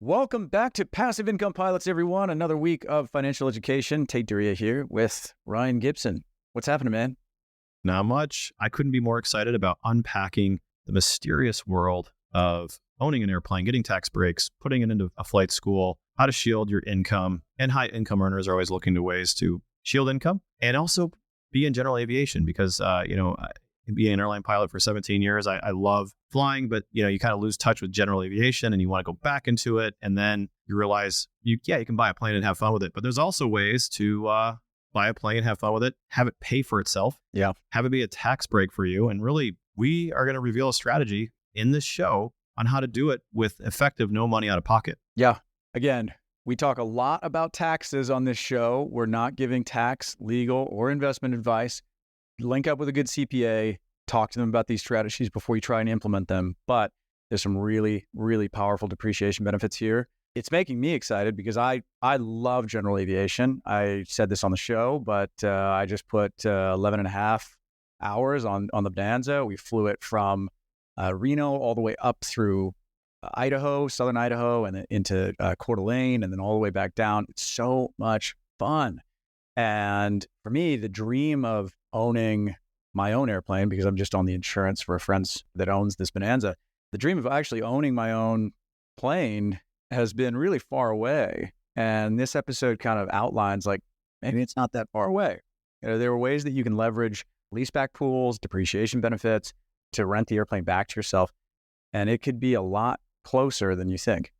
Welcome back to Passive Income Pilots, everyone. Another week of financial education. Tait and Ryan here with Ryan Gibson. What's happening, man? Not much. I couldn't be more excited about unpacking the mysterious world of owning an airplane, getting tax breaks, putting it into a flight school, how to shield your income. And high income earners are always looking to ways to shield income and also be in general aviation because, being an airline pilot for 17 years, I love flying, but you kind of lose touch with general aviation and you want to go back into it. And then you realize you can buy a plane and have fun with it. But there's also ways to buy a plane, have fun with it, have it pay for itself, have it be a tax break for you. And really, we are going to reveal a strategy in this show on how to do it with effective no money out of pocket. Yeah. Again, we talk a lot about taxes on this show. We're not giving tax, legal, or investment advice. Link up with a good CPA, talk to them about these strategies before you try and implement them. But there's some really, really powerful depreciation benefits here. It's making me excited because I love general aviation. I said this on the show, but I just put 11 and a half hours on the Bonanza. We flew it from Reno all the way up through Idaho, southern Idaho, and then into Coeur d'Alene, and then all the way back down. It's so much fun. And for me, the dream of owning my own airplane, because I'm just on the insurance for a friend that owns this Bonanza, the dream of actually owning my own plane has been really far away. And this episode kind of outlines like, maybe it's not that far away. There are ways that you can leverage leaseback pools, depreciation benefits to rent the airplane back to yourself. And it could be a lot closer than you think.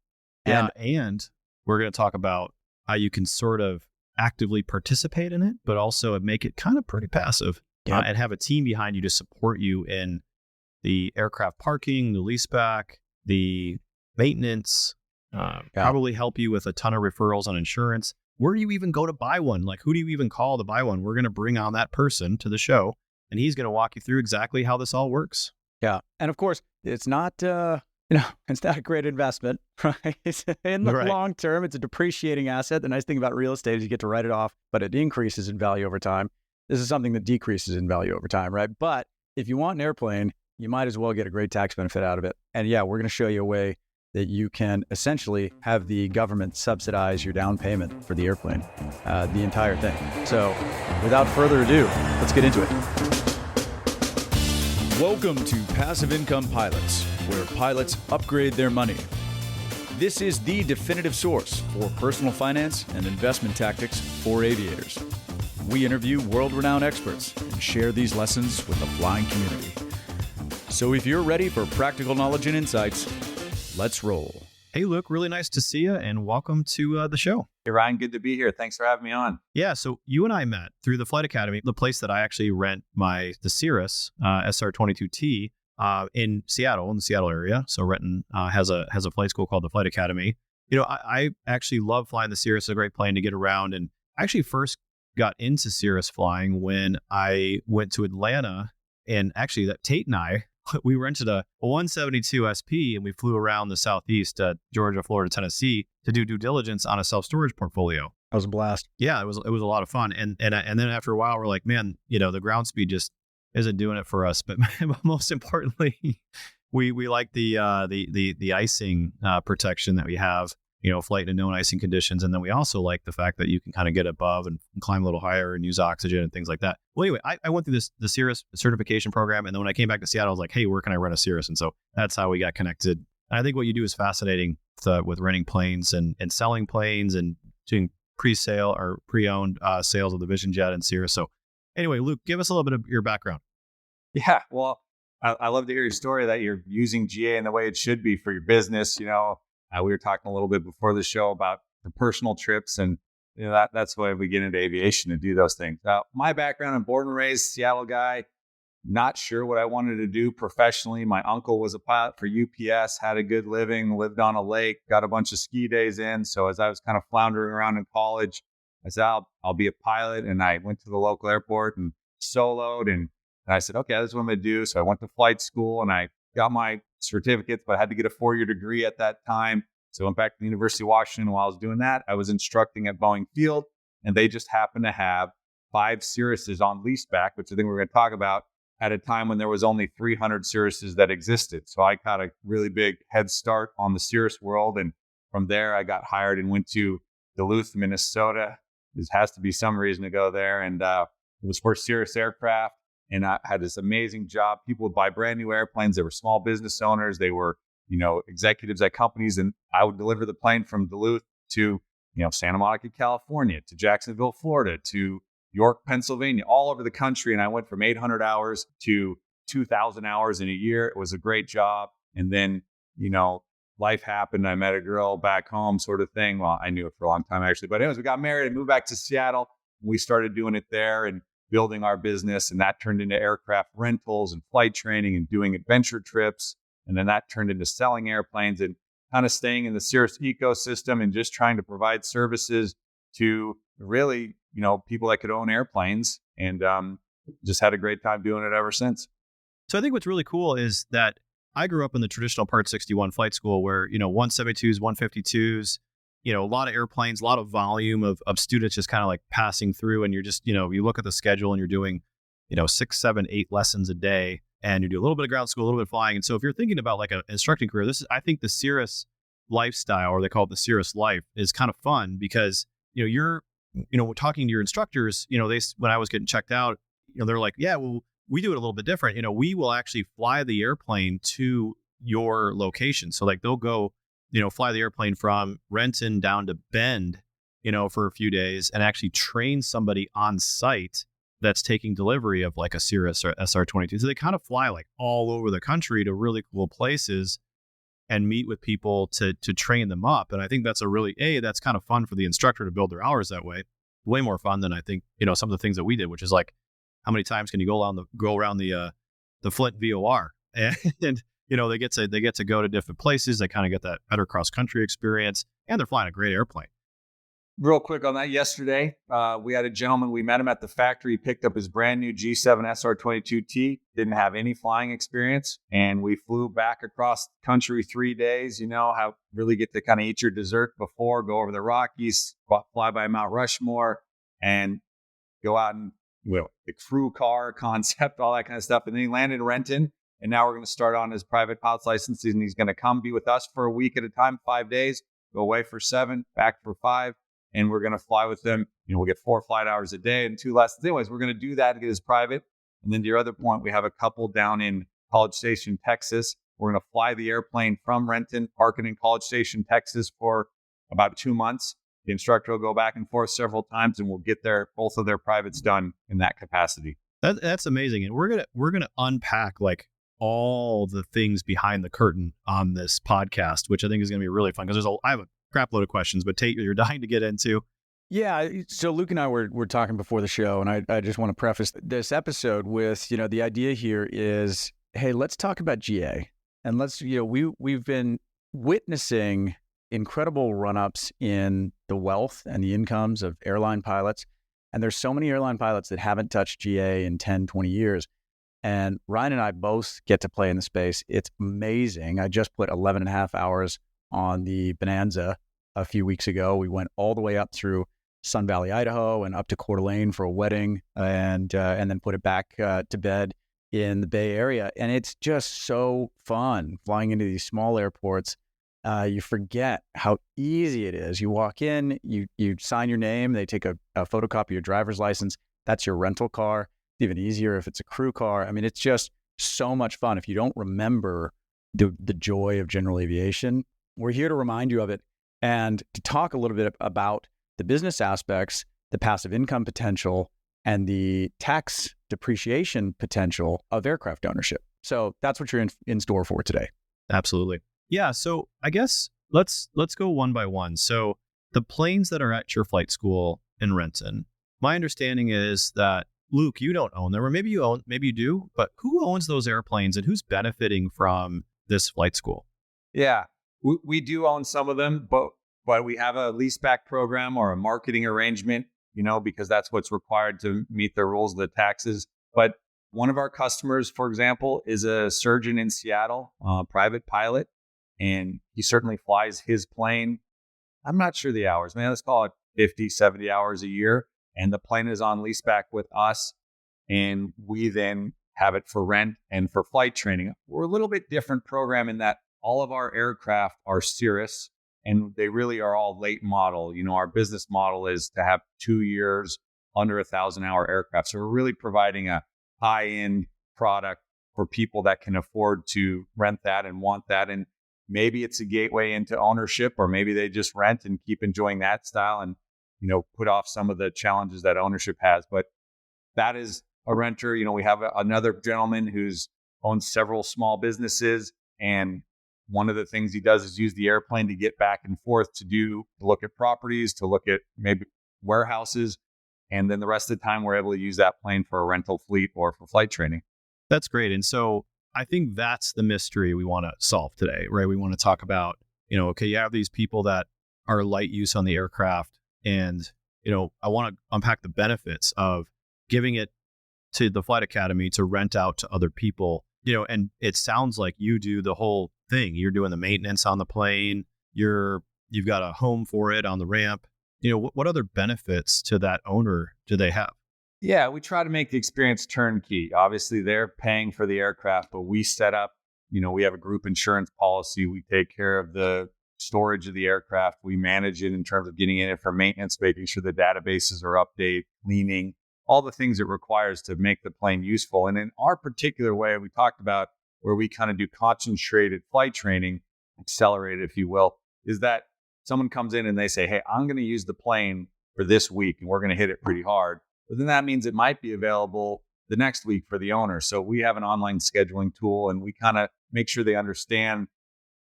Yeah, and we're going to talk about how you can sort of actively participate in it, but also make it kind of pretty passive and have a team behind you to support you in the aircraft parking, the leaseback, the maintenance, probably help you with a ton of referrals on insurance. Where do you even go to buy one? Like, who do you even call to buy one? We're going to bring on that person to the show, and he's going to walk you through exactly how this all works. Yeah. And of course, it's not, it's not a great investment, right? In the long term, it's a depreciating asset. The nice thing about real estate is you get to write it off, but it increases in value over time. This is something that decreases in value over time, right? But if you want an airplane, you might as well get a great tax benefit out of it. And yeah, we're going to show you a way that you can essentially have the government subsidize your down payment for the airplane, the entire thing. So without further ado, let's get into it. Welcome to Passive Income Pilots, where pilots upgrade their money. This is the definitive source for personal finance and investment tactics for aviators. We interview world-renowned experts and share these lessons with the flying community. So if you're ready for practical knowledge and insights, let's roll. Hey, Luke, really nice to see you, and welcome to the show. Hey, Ryan, good to be here. Thanks for having me on. Yeah, so you and I met through the Flight Academy, the place that I actually rent the Cirrus SR22T in Seattle, in the Seattle area. So Renton has a flight school called the Flight Academy. I actually love flying the Cirrus. It's a great plane to get around. And I actually first got into Cirrus flying when I went to Atlanta, and actually that Tait and I, we rented a 172 SP and we flew around the Southeast, Georgia, Florida, Tennessee to do due diligence on a self-storage portfolio. That was a blast. Yeah, it was a lot of fun. And then after a while, we're like, man, the ground speed just isn't doing it for us. But most importantly, we like the icing protection that we have, flight in known icing conditions. And then we also like the fact that you can kind of get above and climb a little higher and use oxygen and things like that. Well, anyway, I went through the Cirrus certification program. And then when I came back to Seattle, I was like, hey, where can I rent a Cirrus? And so that's how we got connected. And I think what you do is fascinating with renting planes and selling planes and doing pre-sale or pre-owned sales of the Vision Jet and Cirrus. So anyway, Luke, give us a little bit of your background. Yeah, well, I love to hear your story that you're using GA in the way it should be for your business. We were talking a little bit before the show about the personal trips, and that's why we get into aviation to do those things. My background, I'm born and raised Seattle guy. Not sure what I wanted to do professionally. My uncle was a pilot for UPS, had a good living, lived on a lake, got a bunch of ski days in. So as I was kind of floundering around in college, I said, I'll be a pilot. And I went to the local airport and soloed. And I said, okay, this is what I'm going to do. So I went to flight school and I got my certificates, but I had to get a 4-year degree at that time. So I went back to the University of Washington. While I was doing that, I was instructing at Boeing Field, and they just happened to have 5 Cirruses on leaseback, which I think we're going to talk about, at a time when there was only 300 Cirruses that existed. So I got a really big head start on the Cirrus world. And from there, I got hired and went to Duluth, Minnesota. There has to be some reason to go there. And it was for Cirrus aircraft. And I had this amazing job. People would buy brand new airplanes. They were small business owners. They were, executives at companies. And I would deliver the plane from Duluth to, Santa Monica, California, to Jacksonville, Florida, to York, Pennsylvania, all over the country. And I went from 800 hours to 2,000 hours in a year. It was a great job. And then, life happened. I met a girl back home, sort of thing. Well, I knew it for a long time, actually. But anyways, we got married and moved back to Seattle. We started doing it there and building our business. And that turned into aircraft rentals and flight training and doing adventure trips. And then that turned into selling airplanes and kind of staying in the Cirrus ecosystem and just trying to provide services to really, people that could own airplanes. And just had a great time doing it ever since. So I think what's really cool is that I grew up in the traditional Part 61 flight school where, 172s, 152s, a lot of airplanes, a lot of volume of students just kind of like passing through. And you're just, you look at the schedule and you're doing, 6, 7, 8 lessons a day. And you do a little bit of ground school, a little bit of flying. And so if you're thinking about like an instructing career, I think the Cirrus lifestyle, or they call it the Cirrus life, is kind of fun because, you're talking to your instructors, when I was getting checked out, they're like, yeah, well, we do it a little bit different. We will actually fly the airplane to your location. So like they'll go, fly the airplane from Renton down to Bend, for a few days and actually train somebody on site that's taking delivery of like a Cirrus or SR-22. So they kind of fly like all over the country to really cool places and meet with people to train them up. And I think that's that's kind of fun for the instructor to build their hours that way. Way more fun than I think, some of the things that we did, which is like, how many times can you go around the Flint VOR? And they get to go to different places. They kind of get that better cross country experience, and they're flying a great airplane. Real quick on that, yesterday, we had a gentleman, we met him at the factory. He picked up his brand new G7 SR-22T, didn't have any flying experience. And we flew back across the country 3 days, how really get to kind of eat your dessert before, go over the Rockies, fly by Mount Rushmore, and go out and the crew car concept, all that kind of stuff. And then he landed in Renton. And now we're going to start on his private pilot's license. And he's going to come be with us for a week at a time, 5 days, go away for 7, back for 5. And we're going to fly with them. We'll get 4 flight hours a day and 2 lessons. Anyways, we're going to do that to get his private. And then to your other point, we have a couple down in College Station, Texas. We're going to fly the airplane from Renton, park it in College Station, Texas for about 2 months. The instructor will go back and forth several times, and we'll get both of their privates done in that capacity. That's amazing, and we're gonna unpack like all the things behind the curtain on this podcast, which I think is gonna be really fun because I have a crap load of questions, but Tait, you're dying to get into. Yeah. So Luke and I were talking before the show, and I just want to preface this episode with, the idea here is, hey, let's talk about GA, and let's, we've been witnessing incredible run-ups in the wealth and the incomes of airline pilots. And there's so many airline pilots that haven't touched GA in 10, 20 years. And Ryan and I both get to play in the space. It's amazing. I just put 11 and a half hours on the Bonanza a few weeks ago. We went all the way up through Sun Valley, Idaho, and up to Coeur d'Alene for a wedding, and then put it back to bed in the Bay Area. And it's just so fun flying into these small airports. You forget how easy it is. You walk in, you sign your name, they take a photocopy of your driver's license. That's your rental car. It's even easier if it's a crew car. I mean, it's just so much fun. If you don't remember the joy of general aviation, we're here to remind you of it and to talk a little bit about the business aspects, the passive income potential, and the tax depreciation potential of aircraft ownership. So that's what you're in store for today. Absolutely. Yeah. So I guess let's go one by one. So the planes that are at your flight school in Renton, my understanding is that, Luke, you don't own them, or maybe you do, but who owns those airplanes and who's benefiting from this flight school? Yeah, we do own some of them, but we have a leaseback program or a marketing arrangement, because that's what's required to meet the rules of the taxes. But one of our customers, for example, is a surgeon in Seattle, private pilot, and he certainly flies his plane. I'm not sure the hours, man. Let's call it 50, 70 hours a year. And the plane is on leaseback with us. And we then have it for rent and for flight training. We're a little bit different program in that all of our aircraft are Cirrus and they really are all late model. Our business model is to have 2 years under 1,000-hour aircraft. So we're really providing a high-end product for people that can afford to rent that and want that. And maybe it's a gateway into ownership, or maybe they just rent and keep enjoying that style and, put off some of the challenges that ownership has. But that is a renter. We have another gentleman who's owns several small businesses, and one of the things he does is use the airplane to get back and forth to look at properties, to look at maybe warehouses. And then the rest of the time, we're able to use that plane for a rental fleet or for flight training. That's great. And so I think that's the mystery we want to solve today, right? We want to talk about, okay, you have these people that are light use on the aircraft, and, I want to unpack the benefits of giving it to the Flight Academy to rent out to other people, and it sounds like you do the whole thing. You're doing the maintenance on the plane. You've got a home for it on the ramp. What other benefits to that owner do they have? Yeah, we try to make the experience turnkey. Obviously, they're paying for the aircraft, but we set up, we have a group insurance policy. We take care of the storage of the aircraft. We manage it in terms of getting in it for maintenance, making sure the databases are updated, cleaning, all the things it requires to make the plane useful. And in our particular way, we talked about where we kind of do concentrated flight training, accelerated, if you will, is that someone comes in and they say, hey, I'm going to use the plane for this week and we're going to hit it pretty hard. But then that means it might be available the next week for the owner. So we have an online scheduling tool, and we kind of make sure they understand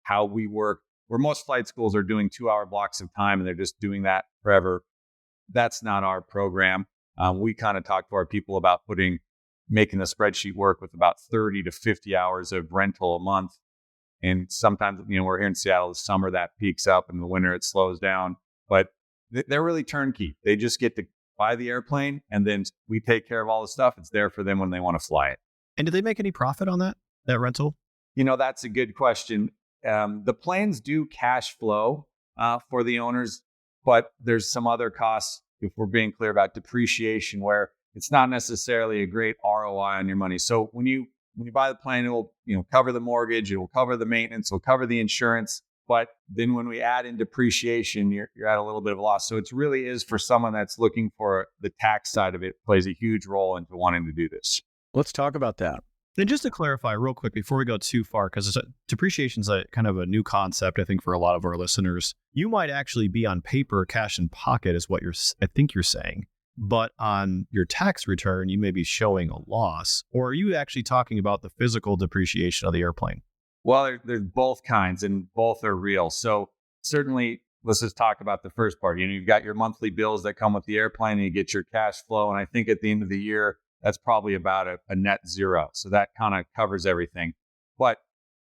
how we work. Where most flight schools are doing 2-hour blocks of time and they're just doing that forever. That's not our program. We kind of talk to our people about making the spreadsheet work with about 30 to 50 hours of rental a month. And sometimes, we're here in Seattle, the summer that peaks up, and the winter it slows down. But they're really turnkey. They just get to buy the airplane, and then we take care of all the stuff. It's there for them when they want to fly it. And do they make any profit on that rental? That's a good question. The planes do cash flow for the owners, but there's some other costs, if we're being clear, about depreciation, where it's not necessarily a great ROI on your money. So when you buy the plane, it will cover the mortgage, it will cover the maintenance, it will cover the insurance. But then when we add in depreciation, you're at a little bit of a loss. So it really is for someone that's looking for the tax side of it, plays a huge role into wanting to do this. Let's talk about that. And just to clarify real quick before we go too far, because depreciation is a kind of a new concept, I think, for a lot of our listeners. You might actually be on paper cash in pocket is what I think you're saying. But on your tax return, you may be showing a loss. Or are you actually talking about the physical depreciation of the airplane? Well, there's both kinds, and both are real. So certainly, let's just talk about the first part. You've got your monthly bills that come with the airplane, and you get your cash flow. And I think at the end of the year, that's probably about a net zero. So that kind of covers everything. But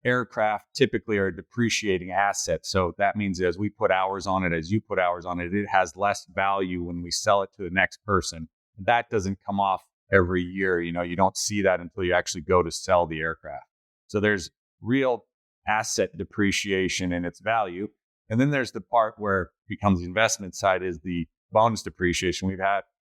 aircraft typically are a depreciating asset. So that means as we put hours on it, as you put hours on it, it has less value when we sell it to the next person. That doesn't come off every year. You don't see that until you actually go to sell the aircraft. So there's real asset depreciation in its value. And then there's the part where it becomes the investment side, is the bonus depreciation. We've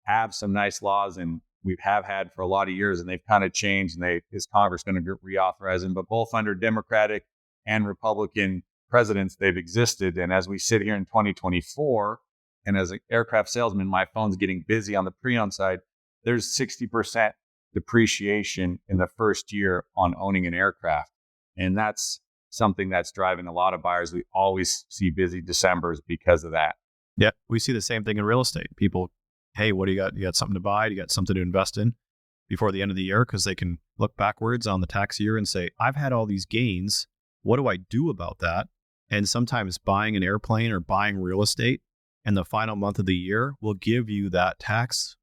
have some nice laws, and we have had for a lot of years, and they've kind of changed, and is Congress going to reauthorize them? But both under Democratic and Republican presidents, they've existed. And as we sit here in 2024, and as an aircraft salesman, my phone's getting busy on the pre-owned side, there's 60% depreciation in the first year on owning an aircraft. And that's something that's driving a lot of buyers. We always see busy Decembers because of that. Yeah, we see the same thing in real estate. People, hey, what do you got? You got something to buy? You got something to invest in before the end of the year, because they can look backwards on the tax year and say, I've had all these gains. What do I do about that? And sometimes buying an airplane or buying real estate in the final month of the year will give you that tax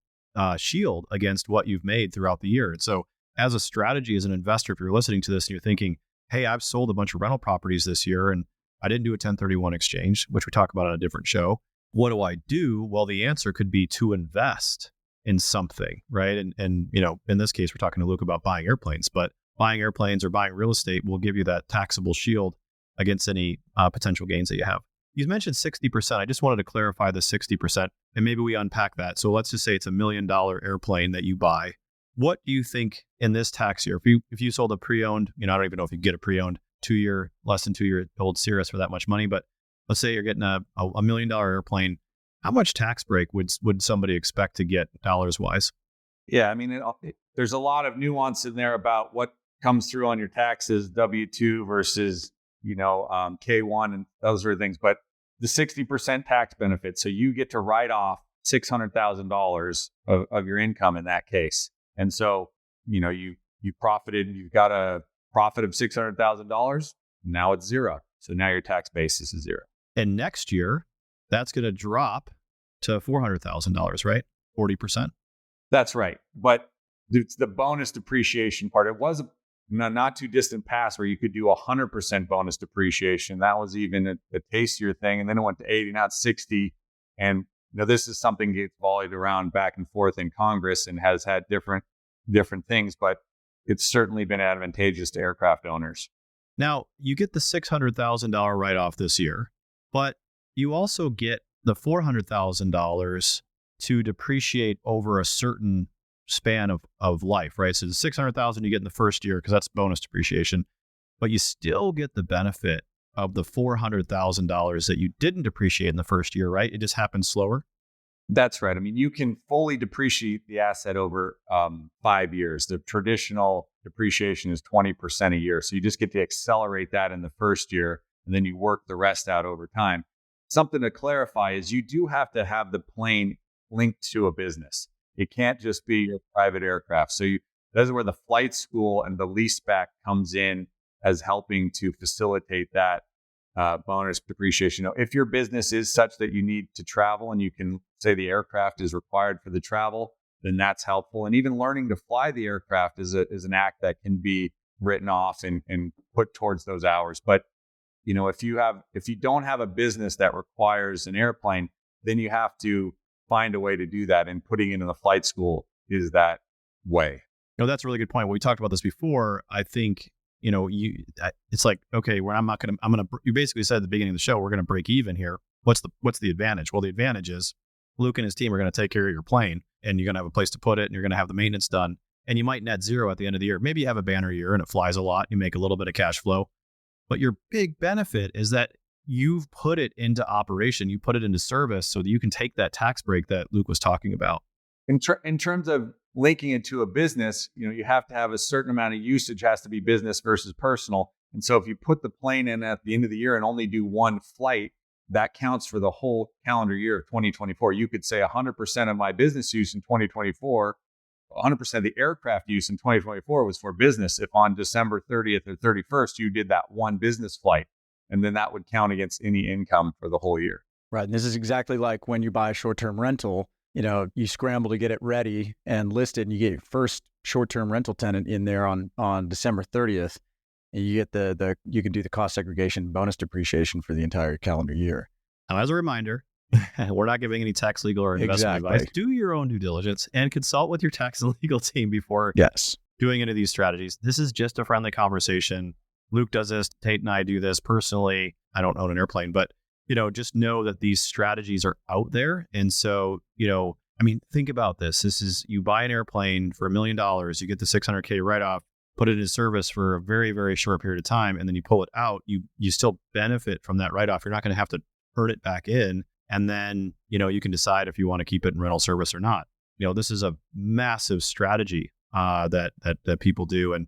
shield against what you've made throughout the year. And so as a strategy, as an investor, if you're listening to this and you're thinking, hey, I've sold a bunch of rental properties this year and I didn't do a 1031 exchange, which we talk about on a different show. What do I do? Well, the answer could be to invest in something, right? And in this case, we're talking to Luke about buying airplanes, but buying airplanes or buying real estate will give you that taxable shield against any potential gains that you have. You mentioned 60%. I just wanted to clarify the 60%, and maybe we unpack that. So let's just say it's $1 million airplane that you buy. What do you think in this tax year, if you sold a pre-owned, I don't even know if you get a pre-owned less than 2 year old Cirrus for that much money, but let's say you're getting a $1 million airplane. How much tax break would somebody expect to get dollars wise? Yeah, I mean, there's a lot of nuance in there about what comes through on your taxes, W-2 versus, K-1 and those sort of things. But the 60% tax benefit, so you get to write off $600,000 of your income in that case. And so, you profited, you've got a profit of $600,000. Now it's zero. So now your tax basis is zero. And next year, that's going to drop to $400,000, right? 40%. That's right. But it's the bonus depreciation part. It was a not too distant past where you could do 100% bonus depreciation. That was even a tastier thing. And then it went to 80, not 60. And this is something that gets volleyed around back and forth in Congress and has had different things, but it's certainly been advantageous to aircraft owners. Now, you get the $600,000 write-off this year, but you also get the $400,000 to depreciate over a certain span of life, right? So the $600,000 you get in the first year because that's bonus depreciation, but you still get the benefit of the $400,000 that you didn't depreciate in the first year, right? It just happens slower. That's right. I mean, you can fully depreciate the asset over 5 years. The traditional depreciation is 20% a year. So you just get to accelerate that in the first year, and then you work the rest out over time. Something to clarify is you do have to have the plane linked to a business. It can't just be your private aircraft. So that's where the flight school and the leaseback comes in as helping to facilitate that bonus depreciation. If your business is such that you need to travel and you can say the aircraft is required for the travel, then that's helpful. And even learning to fly the aircraft is an act that can be written off and put towards those hours. But if you don't have a business that requires an airplane, then you have to find a way to do that. And putting it in the flight school is that way. That's a really good point. We talked about this before. I think it's like, okay, you basically said at the beginning of the show, we're going to break even here. What's the advantage? Well, the advantage is Luke and his team are going to take care of your plane, and you're going to have a place to put it, and you're going to have the maintenance done, and you might net zero at the end of the year. Maybe you have a banner year and it flies a lot. You make a little bit of cash flow, but your big benefit is that you've put it into operation. You put it into service so that you can take that tax break that Luke was talking about. In terms of linking it to a business, you have to have a certain amount of usage, has to be business versus personal. And so if you put the plane in at the end of the year and only do one flight, that counts for the whole calendar year of 2024. You could say 100% of my business use in 2024, 100% of the aircraft use in 2024 was for business. If on December 30th or 31st, you did that one business flight, and then that would count against any income for the whole year. Right. And this is exactly like when you buy a short-term rental. You scramble to get it ready and listed, and you get your first short-term rental tenant in there on December 30th, and you get you can do the cost segregation bonus depreciation for the entire calendar year. Now, as a reminder, we're not giving any tax, legal, or investment advice. Do your own due diligence and consult with your tax and legal team before doing any of these strategies. This is just a friendly conversation. Luke does this. Tait and I do this personally. I don't own an airplane, but just know that these strategies are out there. And so, think about this. This is, you buy an airplane for $1 million, you get the $600K write-off, put it in service for a very, very short period of time, and then you pull it out. You still benefit from that write-off. You're not going to have to earn it back in. And then, you can decide if you want to keep it in rental service or not. This is a massive strategy that people do. And,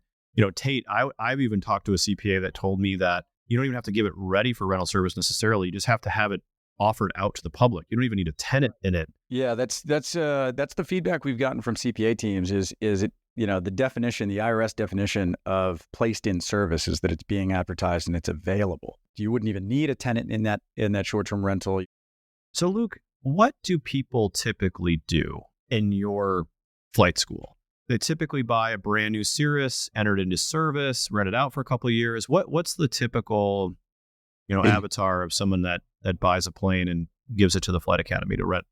Tait, I've even talked to a CPA that told me that you don't even have to give it ready for rental service necessarily. You just have to have it offered out to the public. You don't even need a tenant in it. Yeah, that's the feedback we've gotten from CPA teams is it, the definition, the IRS definition of placed in service is that it's being advertised and it's available. You wouldn't even need a tenant in that short-term rental. So Luke, what do people typically do in your flight school? They typically buy a brand new Cirrus, enter it into service, rent it out for a couple of years. What's the typical, avatar of someone that buys a plane and gives it to the Flight Academy to rent?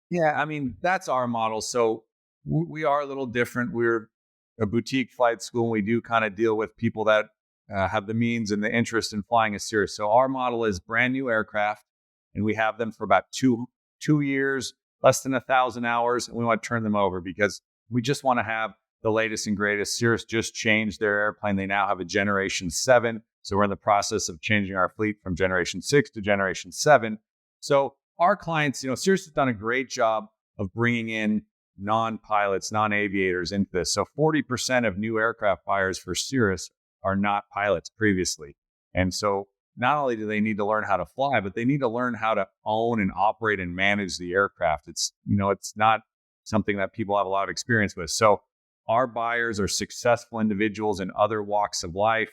Yeah, that's our model. So we are a little different. We're a boutique flight school, and we do kind of deal with people that have the means and the interest in flying a Cirrus. So our model is brand new aircraft, and we have them for about two years, less than 1,000 hours, and we want to turn them over because we just want to have the latest and greatest. Cirrus just changed their airplane. They now have a Generation 7, So we're in the process of changing our fleet from generation 6 to generation 7. So our clients, Cirrus has done a great job of bringing in non-pilots, non-aviators into this. So 40% of new aircraft buyers for Cirrus are not pilots previously. And so not only do they need to learn how to fly, but they need to learn how to own and operate and manage the aircraft. It's not something that people have a lot of experience with. So our buyers are successful individuals in other walks of life,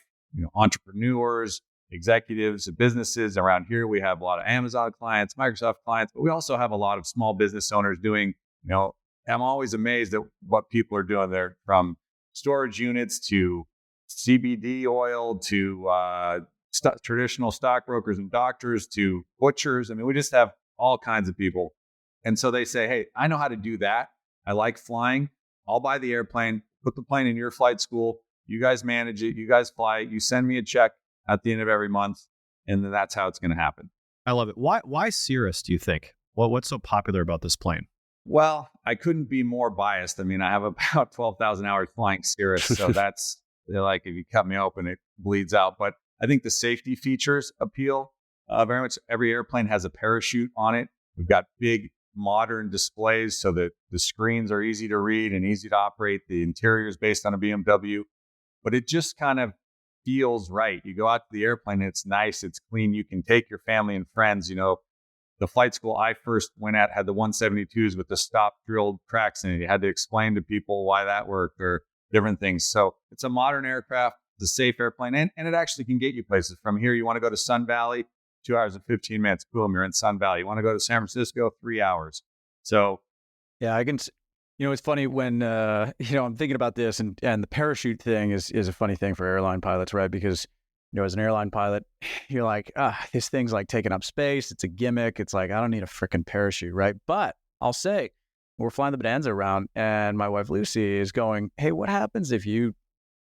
entrepreneurs, executives of businesses. Around here, we have a lot of Amazon clients, Microsoft clients, but we also have a lot of small business owners doing, I'm always amazed at what people are doing there, from storage units to CBD oil to traditional stockbrokers and doctors to butchers. I mean, we just have all kinds of people. And so they say, hey, I know how to do that. I like flying. I'll buy the airplane, put the plane in your flight school. You guys manage it. You guys fly it. You send me a check at the end of every month. And then that's how it's going to happen. I love it. Why Cirrus, do you think? What's so popular about this plane? Well, I couldn't be more biased. I mean, I have about 12,000 hours flying Cirrus. So that's like, if you cut me open, it bleeds out. But I think the safety features appeal very much. Every airplane has a parachute on it. We've got big modern displays so that the screens are easy to read and easy to operate. The interior is based on a BMW, but it just kind of feels right. You go out to the airplane and it's nice, it's clean. You can take your family and friends. The flight school I first went at had the 172s with the stop drilled cracks in it. You had to explain to people why that worked or different things. So it's a modern aircraft, it's a safe airplane, and it actually can get you places. From here, you want to go to Sun Valley, 2 hours and 15 minutes. Boom, you're in Sun Valley. You want to go to San Francisco, 3 hours. So, yeah, I can. It's funny when I'm thinking about this, and the parachute thing is a funny thing for airline pilots, right? Because as an airline pilot, you're like, this thing's like taking up space. It's a gimmick. It's like, I don't need a freaking parachute, right? But I'll say, we're flying the Bonanza around, and my wife Lucy is going, hey, what happens if you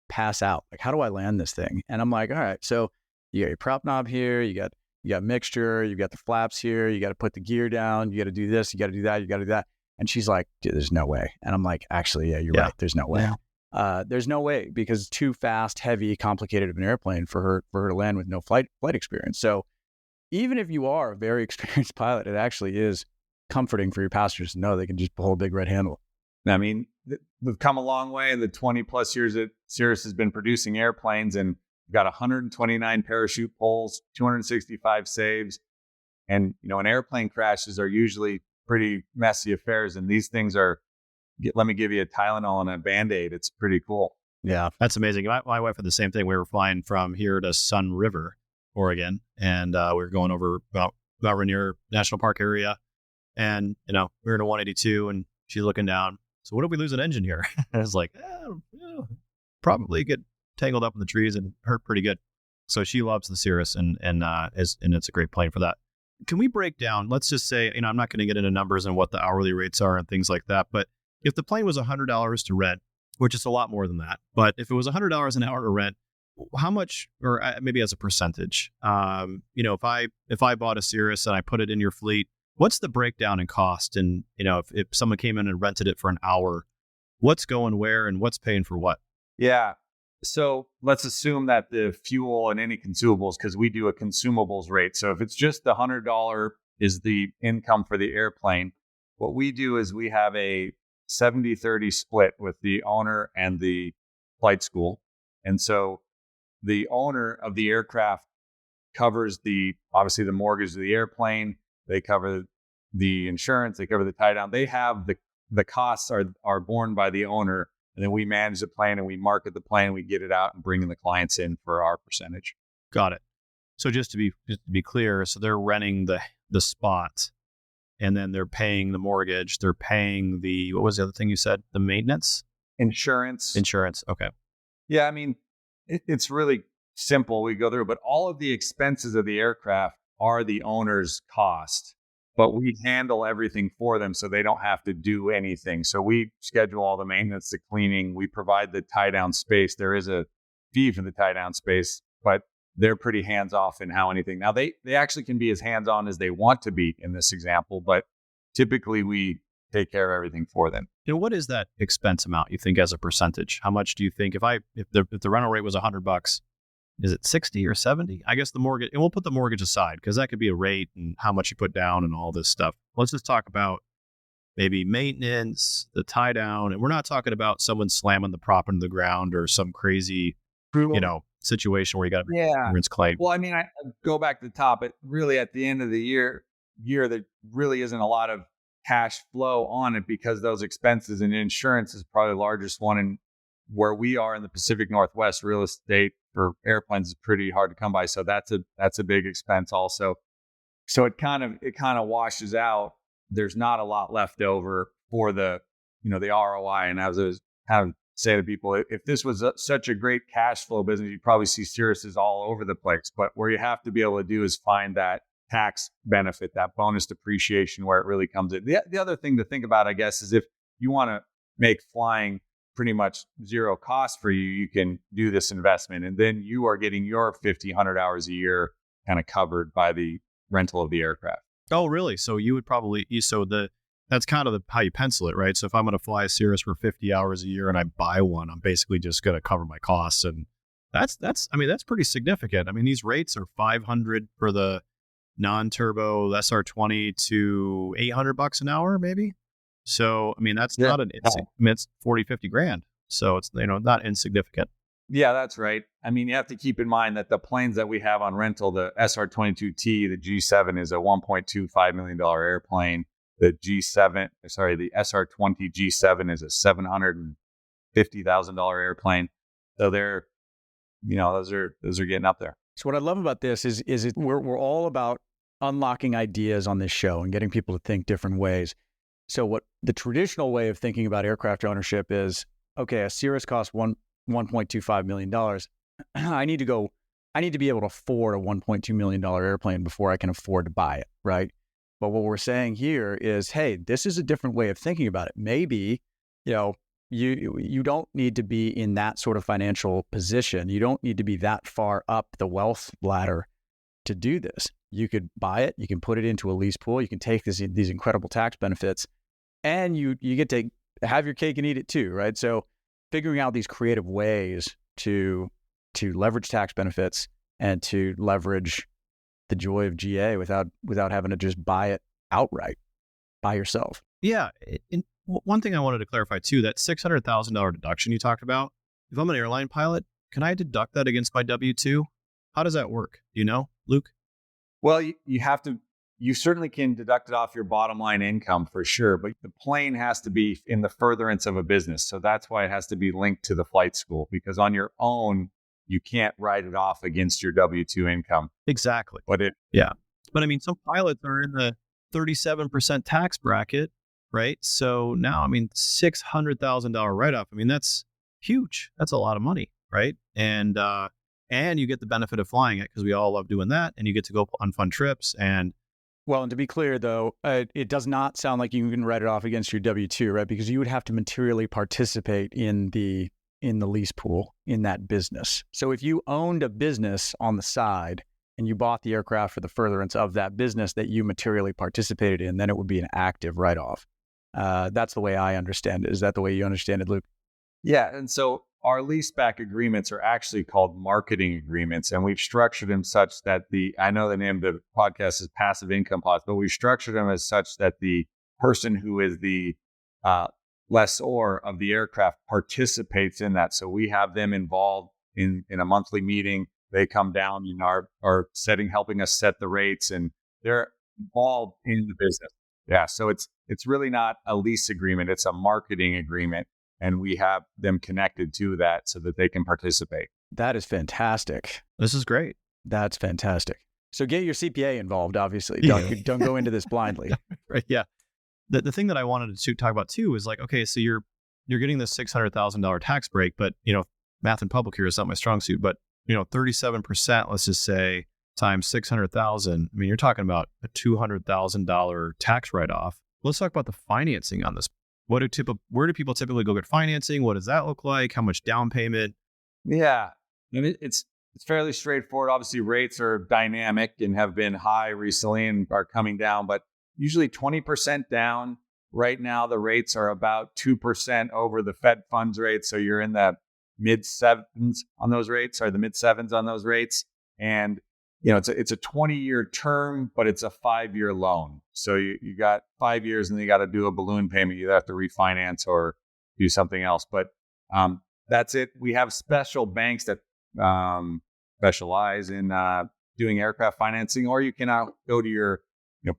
pass out? Like, how do I land this thing? And I'm like, all right, so you got your prop knob here, you got mixture, you got the flaps here, you got to put the gear down, you got to do this, you got to do that, you got to do that. And she's like, dude, there's no way. And I'm like, actually, yeah, you're right. There's no way. Yeah. There's no way, because it's too fast, heavy, complicated of an airplane for her to land with no flight experience. So even if you are a very experienced pilot, it actually is comforting for your passengers to know they can just pull a big red handle. I mean, we've come a long way in the 20 plus years that Cirrus has been producing airplanes, and we've got 129 parachute pulls, 265 saves. And, an airplane crashes are usually pretty messy affairs. And these things are, let me give you a Tylenol and a Band-Aid. It's pretty cool. Yeah, that's amazing. My wife had the same thing. We were flying from here to Sun River, Oregon, and we were going over about Rainier National Park area. And, we were in a 182, and she's looking down. So what if we lose an engine here? And I was like, probably get tangled up in the trees and hurt pretty good. So she loves the Cirrus, and it's a great plane for that. Can we break down, let's just say, I'm not going to get into numbers and what the hourly rates are and things like that, but if the plane was $100 to rent, which is a lot more than that, but if it was $100 an hour to rent, how much, or maybe as a percentage, if I bought a Cirrus and I put it in your fleet, what's the breakdown in cost? And, if someone came in and rented it for an hour, what's going where and what's paying for what? Yeah. So let's assume that the fuel and any consumables, because we do a consumables rate. So if it's just the $100 is the income for the airplane, what we do is we have a 70-30 split with the owner and the flight school. And so the owner of the aircraft covers obviously the mortgage of the airplane. They cover the insurance, they cover the tie down. They have the costs are borne by the owner, and then we manage the plane and we market the plane, we get it out and bring in the clients in for our percentage. Got it. So just to be clear, so they're renting the spot, and then they're paying the mortgage, they're paying what was the other thing you said? The maintenance? Insurance. Okay. Yeah, I mean, it's really simple. We go through, but all of the expenses of the aircraft are the owner's cost, but we handle everything for them so they don't have to do anything. So we schedule all the maintenance, the cleaning, we provide the tie down space. There is a fee for the tie down space, but they're pretty hands off in how anything. Now they actually can be as hands on as they want to be in this example, but typically we take care of everything for them. What is that expense amount you think as a percentage? How much do you think if the rental rate was $100, is it 60 or 70? I guess the mortgage, and we'll put the mortgage aside because that could be a rate and how much you put down and all this stuff. Let's just talk about maybe maintenance, the tie down. And we're not talking about someone slamming the prop into the ground or some crazy, situation where you got to make insurance claim. Well, I mean, I go back to the top. It really, at the end of the year, there really isn't a lot of cash flow on it because those expenses, and insurance is probably the largest one. And where we are in the Pacific Northwest, real estate for airplanes is pretty hard to come by. So that's a big expense also. So it kind of washes out. There's not a lot left over for the ROI. And as I was kind of say to people, if this was such a great cash flow business, you'd probably see Cirrus's all over the place. But where you have to be able to do is find that tax benefit, that bonus depreciation where it really comes in. The other thing to think about, I guess, is if you want to make flying pretty much zero cost for you, you can do this investment. And then you are getting your 50, 100 hours a year kind of covered by the rental of the aircraft. Oh, really? So you would probably, that's kind of how you pencil it, right? So if I'm going to fly a Cirrus for 50 hours a year and I buy one, I'm basically just going to cover my costs. And that's pretty significant. I mean, these rates are $500 for the non-turbo SR20 to $800 an hour, maybe. So, I mean, that's not it's 40, 50 grand. So it's, not insignificant. Yeah, that's right. I mean, you have to keep in mind that the planes that we have on rental, the SR22T, the G7 is a $1.25 million airplane. The SR20 G7 is a $750,000 airplane. So they're, those are getting up there. So what I love about this is we're all about unlocking ideas on this show and getting people to think different ways. So what the traditional way of thinking about aircraft ownership is, okay, a Cirrus costs $1.25 million. I need to be able to afford a $1.2 million airplane before I can afford to buy it, right? But what we're saying here is, hey, this is a different way of thinking about it. Maybe, you don't need to be in that sort of financial position. You don't need to be that far up the wealth ladder to do this. You could buy it. You can put it into a lease pool. You can take these incredible tax benefits, and you get to have your cake and eat it too, right? So figuring out these creative ways to leverage tax benefits and to leverage the joy of GA without having to just buy it outright by yourself. Yeah. And one thing I wanted to clarify too, that $600,000 deduction you talked about, if I'm an airline pilot, can I deduct that against my W-2? How does that work? Do you know, Luke? Well, you certainly can deduct it off your bottom line income for sure, but the plane has to be in the furtherance of a business. So that's why it has to be linked to the flight school, because on your own, you can't write it off against your W-2 income. Exactly. But I mean, some pilots are in the 37% tax bracket, right? So now, I mean, $600,000 write-off. I mean, that's huge. That's a lot of money, right? And you get the benefit of flying it because we all love doing that, and you get to go on fun trips. And well, and to be clear, though, it does not sound like you can write it off against your W-2, right? Because you would have to materially participate in the lease pool in that business. So if you owned a business on the side and you bought the aircraft for the furtherance of that business that you materially participated in, then it would be an active write-off. That's the way I understand it. Is that the way you understand it, Luke? Yeah. And so our leaseback agreements are actually called marketing agreements, and we've structured them such that I know the name of the podcast is Passive Income Pods, but we've structured them as such that the person who is the lessor of the aircraft participates in that. So we have them involved in a monthly meeting. They come down and are helping us set the rates, and they're involved in the business. Yeah. So it's really not a lease agreement. It's a marketing agreement. And we have them connected to that so that they can participate. That is fantastic. This is great. That's fantastic. So get your CPA involved, obviously. Yeah. Don't go into this blindly. Right. Yeah. The thing that I wanted to talk about too is like, okay, so you're getting this $600,000 tax break, but math and public here is not my strong suit, but 37%, let's just say, times 600,000. I mean, you're talking about a $200,000 tax write-off. Let's talk about the financing on this. Where do people typically go get financing? What does that look like? How much down payment? Yeah, I mean, it's fairly straightforward. Obviously, rates are dynamic and have been high recently and are coming down, but usually 20% down. Right now, the rates are about 2% over the Fed funds rate. So you're in the mid sevens on those rates, or the mid sevens on those rates. And it's a 20-year term, but it's a 5-year loan. So you got 5 years, and then you got to do a balloon payment. You have to refinance or do something else. But that's it. We have special banks that specialize in doing aircraft financing, or you can go to your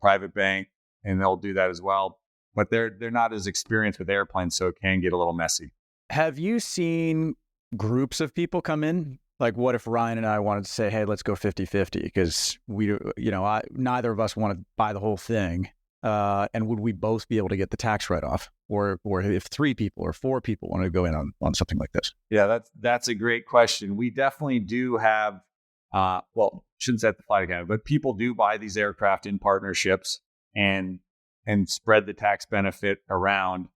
private bank, and they'll do that as well. But they're not as experienced with airplanes, so it can get a little messy. Have you seen groups of people come in? Like, what if Ryan and I wanted to say, hey, let's go 50-50 because neither of us want to buy the whole thing. And would we both be able to get the tax write-off? Or if 3 people or 4 people want to go in on something like this? Yeah, that's a great question. We definitely do have, shouldn't say at the Flight Academy, but people do buy these aircraft in partnerships and spread the tax benefit around.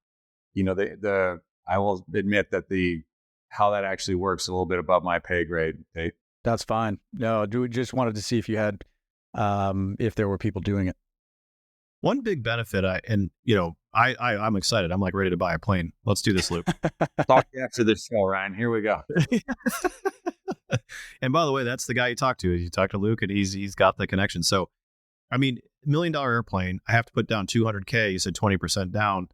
I will admit that how that actually works a little bit above my pay grade. Tait. That's fine. No, just wanted to see if you had, if there were people doing it. One big benefit, I'm excited. I'm like ready to buy a plane. Let's do this, Luke. Talk to you after this show, Ryan. Here we go. And by the way, that's the guy you talk to. You talk to Luke, and he's got the connection. So, I mean, $1 million airplane, I have to put down $200K. You said 20% down.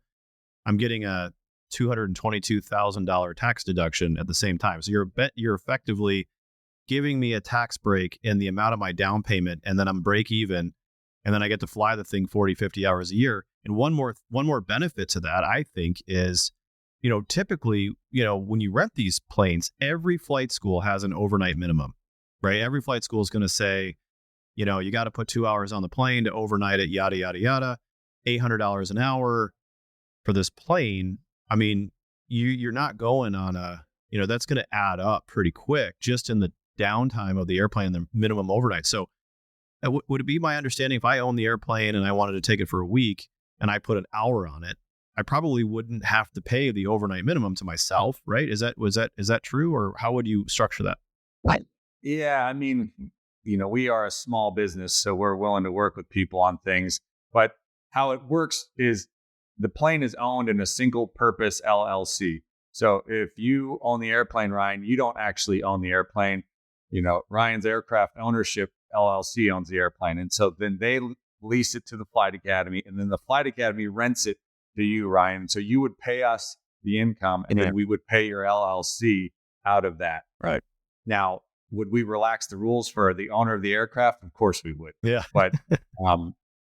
I'm getting a $222,000 tax deduction at the same time. So you're effectively giving me a tax break in the amount of my down payment, and then I'm break even, and then I get to fly the thing 40, 50 hours a year. And one more benefit to that, I think, is, typically, when you rent these planes, every flight school has an overnight minimum, right? Every flight school is going to say, you got to put 2 hours on the plane to overnight it, yada, yada, yada, $800 an hour for this plane. I mean, you're not going on that's going to add up pretty quick just in the downtime of the airplane and the minimum overnight. So would it be my understanding if I own the airplane and I wanted to take it for a week and I put an hour on it, I probably wouldn't have to pay the overnight minimum to myself, right? Is that true, or how would you structure that? Yeah, I mean, we are a small business, so we're willing to work with people on things. But how it works is the plane is owned in a single purpose LLC. So if you own the airplane, Ryan, you don't actually own the airplane. Ryan's Aircraft Ownership LLC owns the airplane. And so then they lease it to the Flight Academy, and then the Flight Academy rents it to you, Ryan. So you would pay us the income, and then we would pay your LLC out of that. Right. Now, would we relax the rules for the owner of the aircraft? Of course we would. Yeah. But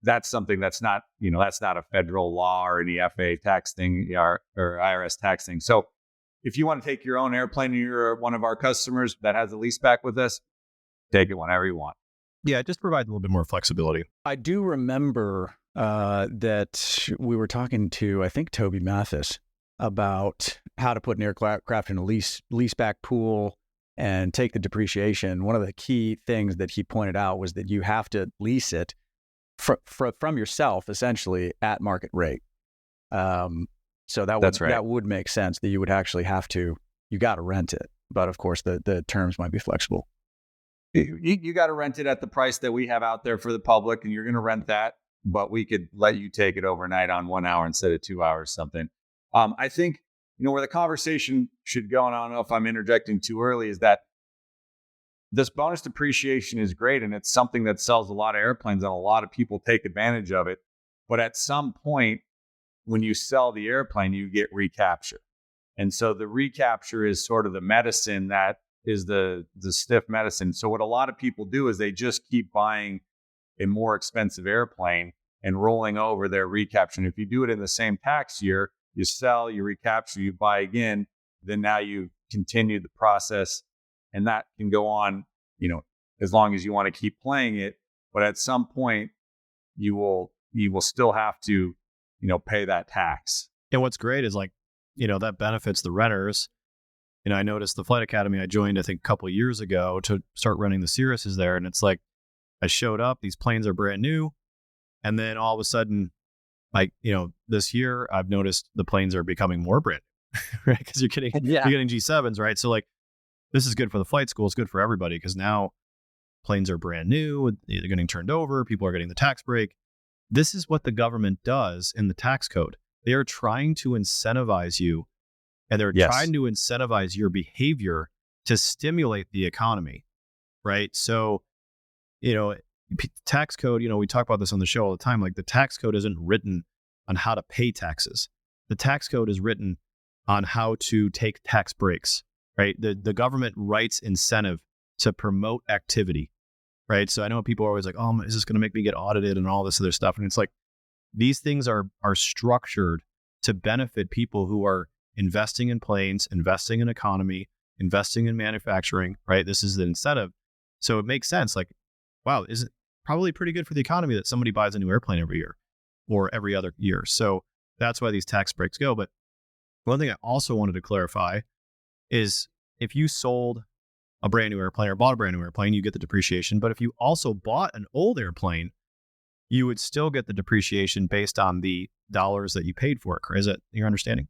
that's something that's not a federal law or any FAA tax thing or IRS tax thing. So if you want to take your own airplane and you're one of our customers that has a leaseback with us, take it whenever you want. Yeah, it just provides a little bit more flexibility. I do remember that we were talking to, I think, Toby Mathis about how to put an aircraft in a leaseback pool and take the depreciation. One of the key things that he pointed out was that you have to lease it from yourself, essentially, at market rate. So that would make sense that you would actually you got to rent it. But of course, the terms might be flexible. You got to rent it at the price that we have out there for the public, and you're going to rent that, but we could let you take it overnight on 1 hour instead of 2 hours, something. I think, where the conversation should go, and I don't know if I'm interjecting too early, is that this bonus depreciation is great, and it's something that sells a lot of airplanes, and a lot of people take advantage of it. But at some point, when you sell the airplane, you get recapture. And so the recapture is sort of the medicine that is the stiff medicine. So what a lot of people do is they just keep buying a more expensive airplane and rolling over their recapture. And if you do it in the same tax year, you sell, you recapture, you buy again, then now you continue the process. And that can go on, as long as you want to keep playing it. But at some point, you will still have to, pay that tax. And what's great is that benefits the renters. I noticed the Flight Academy I joined, I think, a couple of years ago to start running the Cirrus is there. And it's like, I showed up, these planes are brand new. And then all of a sudden, this year, I've noticed the planes are becoming more brand new, right? Because you're getting G7s, right? So this is good for the flight school. It's good for everybody because now planes are brand new. They're getting turned over. People are getting the tax break. This is what the government does in the tax code. They are trying to incentivize you And they're Yes. trying to incentivize your behavior to stimulate the economy, right? So, tax code, we talk about this on the show all the time. Like the tax code isn't written on how to pay taxes. The tax code is written on how to take tax breaks, right? The government writes incentive to promote activity, right? So I know people are always like, oh, is this going to make me get audited and all this other stuff? And it's like, these things are structured to benefit people who are investing in planes, investing in economy, investing in manufacturing, right? This is the incentive. So it makes sense. Like, wow, is it probably pretty good for the economy that somebody buys a new airplane every year or every other year? So that's why these tax breaks go. But one thing I also wanted to clarify is if you sold a brand new airplane or bought a brand new airplane, you get the depreciation. But if you also bought an old airplane, you would still get the depreciation based on the dollars that you paid for it. Is that your understanding?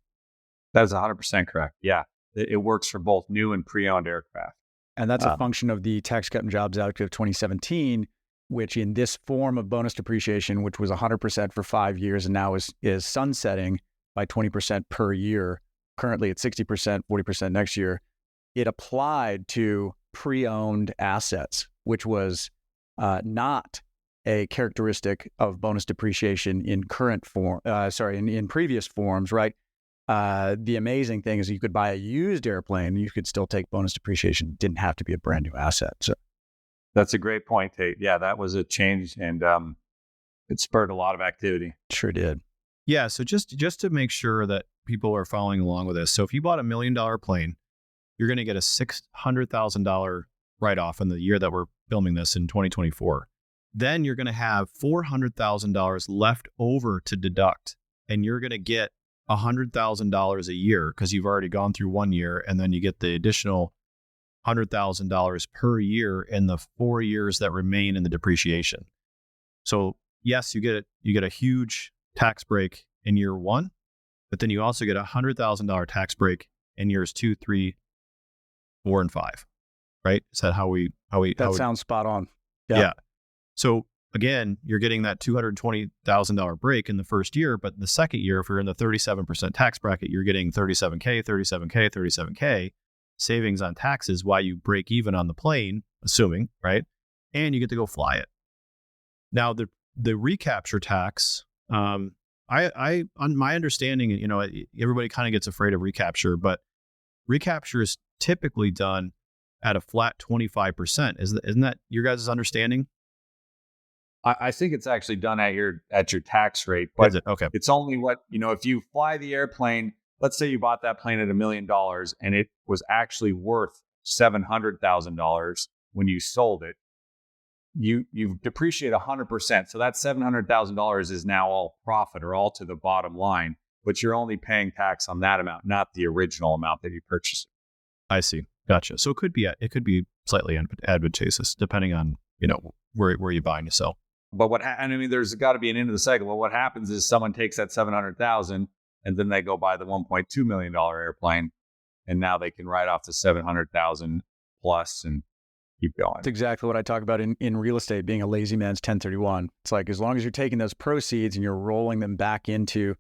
That is 100% correct. Yeah. It works for both new and pre-owned aircraft. And that's a function of the Tax Cut and Jobs Act of 2017, which in this form of bonus depreciation, which was 100% for 5 years and now is sunsetting by 20% per year, currently at 60%, 40% next year, it applied to pre-owned assets, which was not a characteristic of bonus depreciation in in previous forms, right? The amazing thing is you could buy a used airplane, you could still take bonus depreciation. It didn't have to be a brand new asset. So that's a great point, Tate. Yeah, that was a change, and it spurred a lot of activity. Sure did. Yeah. So just to make sure that people are following along with this. So if you bought $1 million plane, you're going to get a $600,000 write-off in the year that we're filming this in 2024. Then you're going to have $400,000 left over to deduct, and you're going to get $100,000 a year because you've already gone through 1 year, and then you get the additional $100,000 per year in the 4 years that remain in the depreciation. So yes, you get a huge tax break in year 1, but then you also get a $100,000 tax break in years 2, 3, 4, and 5. Right? Is that how we? That sounds spot on. Yeah. So again, you're getting that $220,000 break in the first year, but in the second year, if you're in the 37% tax bracket, you're getting $37K, $37K, $37K savings on taxes while you break even on the plane, assuming, right? And you get to go fly it. Now, the recapture tax, on my understanding, everybody kind of gets afraid of recapture, but recapture is typically done at a flat 25%. Isn't that your guys' understanding? I think it's actually done at your tax rate, but Is it? Okay. It's only if you fly the airplane, let's say you bought that plane at $1 million and it was actually worth $700,000 when you sold it, you depreciate 100%. So that $700,000 is now all profit or all to the bottom line, but you're only paying tax on that amount, not the original amount that you purchased. I see. Gotcha. So it could be slightly advantageous depending on, where you buy and you sell. But there's got to be an end of the cycle. But what happens is someone takes that $700,000 and then they go buy the $1.2 million airplane, and now they can write off the $700,000 plus and keep going. That's exactly what I talk about in real estate, being a lazy man's 1031. It's like, as long as you're taking those proceeds and you're rolling them back into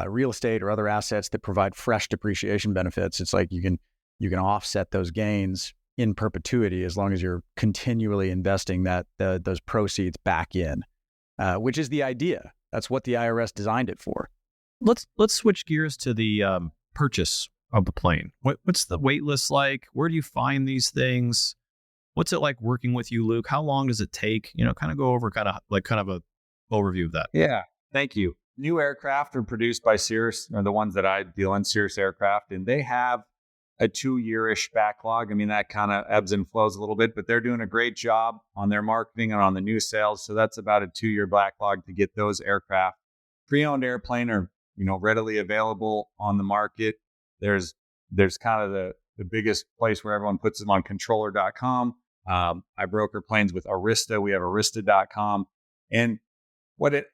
real estate or other assets that provide fresh depreciation benefits, it's like you can offset those gains in perpetuity as long as you're continually investing those proceeds back in, which is the idea. That's what the IRS designed it for. Let's switch gears to the purchase of the plane. What's the wait list like? Where do you find these things? What's it like working with you, Luke? How long does it take? Kind of go over kind of a overview of that. Yeah, thank you. New aircraft are produced by Cirrus, or the ones that I deal in, Cirrus Aircraft, and they have a 2-year-ish backlog. That kind of ebbs and flows a little bit, but they're doing a great job on their marketing and on the new sales. So that's about a 2-year backlog to get those aircraft. Pre-owned airplane are, readily available on the market. There's kind of the biggest place where everyone puts them on controller.com. I broker planes with Aerista. We have Aerista.com. And what it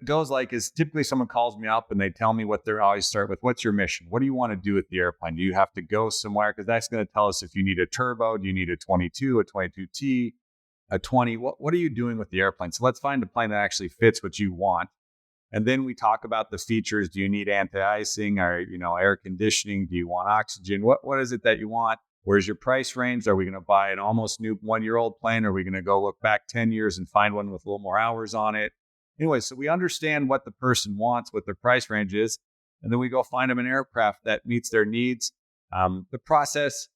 goes like is typically someone calls me up and they tell me what they're always start with. What's your mission? What do you want to do with the airplane? Do you have to go somewhere? Because that's going to tell us if you need a turbo. Do you need a 22, a 22T, a 20? What are you doing with the airplane? So let's find a plane that actually fits what you want. And then we talk about the features. Do you need anti-icing or, air conditioning? Do you want oxygen? What is it that you want? Where's your price range? Are we going to buy an almost new 1-year-old plane? Or are we going to go look back 10 years and find one with a little more hours on it? Anyway, so we understand what the person wants, what their price range is, and then we go find them an aircraft that meets their needs. The process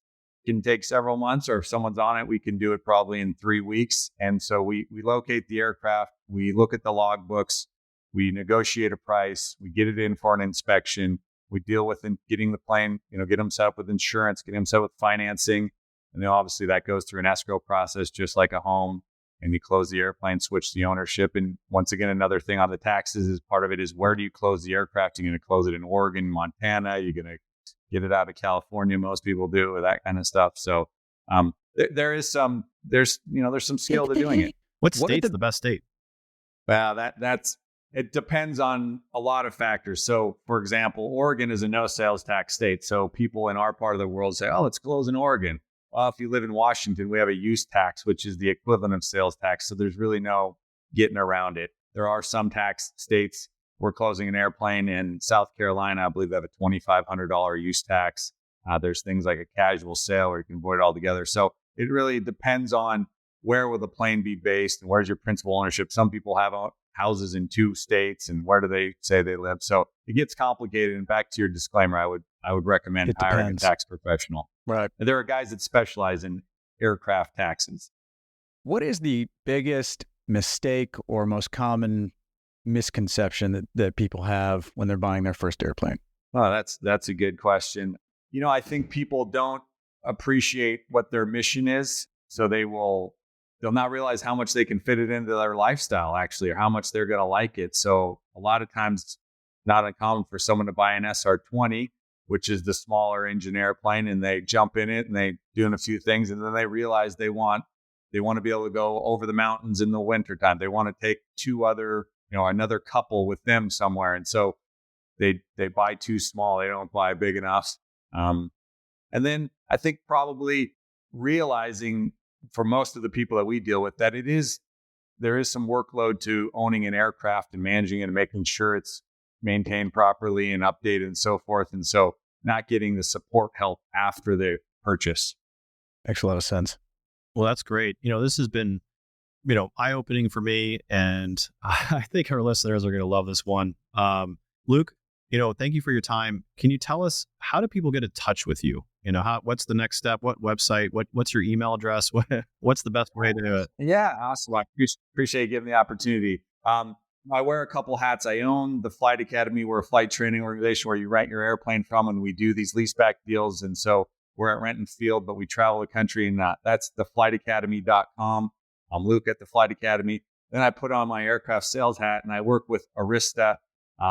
can take several months, or if someone's on it, we can do it probably in 3 weeks. And so we locate the aircraft, we look at the logbooks, we negotiate a price, we get it in for an inspection, we deal with getting the plane, get them set up with insurance, get them set up with financing. And then obviously that goes through an escrow process, just like a home. And you close the airplane, switch the ownership. And once again, another thing on the taxes is part of it is, where do you close the aircraft? You're going to close it in Oregon, Montana. You're going to get it out of California. Most people do, or that kind of stuff. So there's some skill to doing it. What state's the best state? Well, it depends on a lot of factors. So, for example, Oregon is a no sales tax state. So people in our part of the world say, oh, let's close in Oregon. Well, if you live in Washington, we have a use tax, which is the equivalent of sales tax. So there's really no getting around it. There are some tax states. We're closing an airplane in South Carolina. I believe they have a $2,500 use tax. There's things like a casual sale where you can avoid it altogether. So it really depends on where will the plane be based and where's your principal ownership. Some people have houses in 2 states, and where do they say they live? So it gets complicated. And back to your disclaimer, I would recommend hiring a tax professional. Right. And there are guys that specialize in aircraft taxes. What is the biggest mistake or most common misconception that people have when they're buying their first airplane? Oh, that's a good question. I think people don't appreciate what their mission is, so they'll not realize how much they can fit it into their lifestyle, actually, or how much they're going to like it. So a lot of times it's not uncommon for someone to buy an SR-20, which is the smaller engine airplane, and they jump in it and they doing a few things, and then they realize they want to be able to go over the mountains in the wintertime. They want to take 2 other, another couple with them somewhere. And so they buy too small. They don't buy big enough. And then I think probably realizing, for most of the people that we deal with, that there is some workload to owning an aircraft and managing it and making sure it's maintained properly and updated and so forth. And so not getting the support help after the purchase. Makes a lot of sense. Well, that's great. This has been, eye-opening for me, and I think our listeners are going to love this one. Luke, thank you for your time. Can you tell us, how do people get in touch with you? What's the next step? What website? What's your email address? What's the best way to do it? Yeah, awesome. I appreciate you giving the opportunity. I wear a couple hats. I own the Flight Academy. We're a flight training organization where you rent your airplane from, and we do these leaseback deals. And so we're at Renton Field, but we travel the country, and that's theflightacademy.com. I'm Luke at the Flight Academy. Then I put on my aircraft sales hat, and I work with Aerista.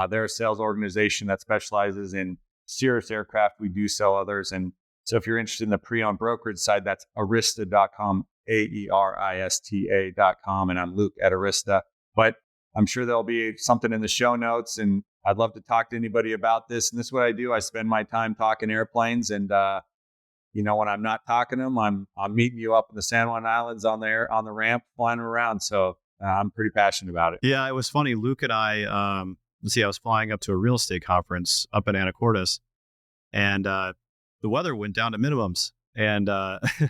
They're a sales organization that specializes in Cirrus aircraft. We do sell others. And so if you're interested in the pre-owned brokerage side, that's aerista.com, aerista.com. And I'm Luke at Aerista. But I'm sure there'll be something in the show notes, and I'd love to talk to anybody about this. And this is what I do. I spend my time talking airplanes, and when I'm not talking to them, I'm meeting you up in the San Juan Islands on the ramp, flying around. So I'm pretty passionate about it. Yeah, it was funny. Luke and I, I was flying up to a real estate conference up in Anacortes, and the weather went down to minimums, and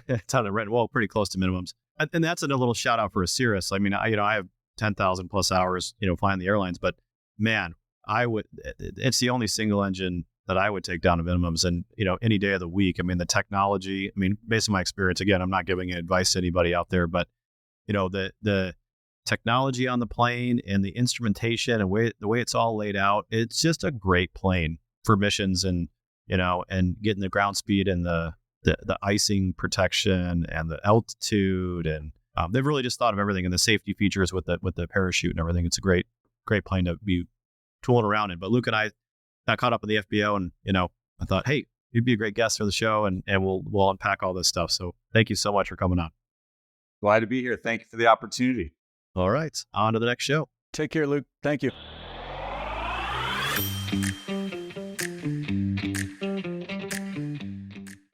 it's on the rent, well, pretty close to minimums. And that's a little shout out for a Cirrus. I mean, I have 10,000 plus hours, flying the airlines, but man, it's the only single engine that I would take down to minimums, and, any day of the week. I mean, the technology, based on my experience, again, I'm not giving advice to anybody out there, but, the technology on the plane and the instrumentation and the way it's all laid out, it's just a great plane for missions, and, and getting the ground speed and the icing protection and the altitude, and they've really just thought of everything, and the safety features with the parachute and everything. It's a great plane to be tooling around in. But Luke and I got caught up in the FBO, and I thought, hey, you'd be a great guest for the show, and we'll unpack all this stuff. So thank you so much for coming on. Glad to be here. Thank you for the opportunity. All right, on to the next show. Take care, Luke. Thank you.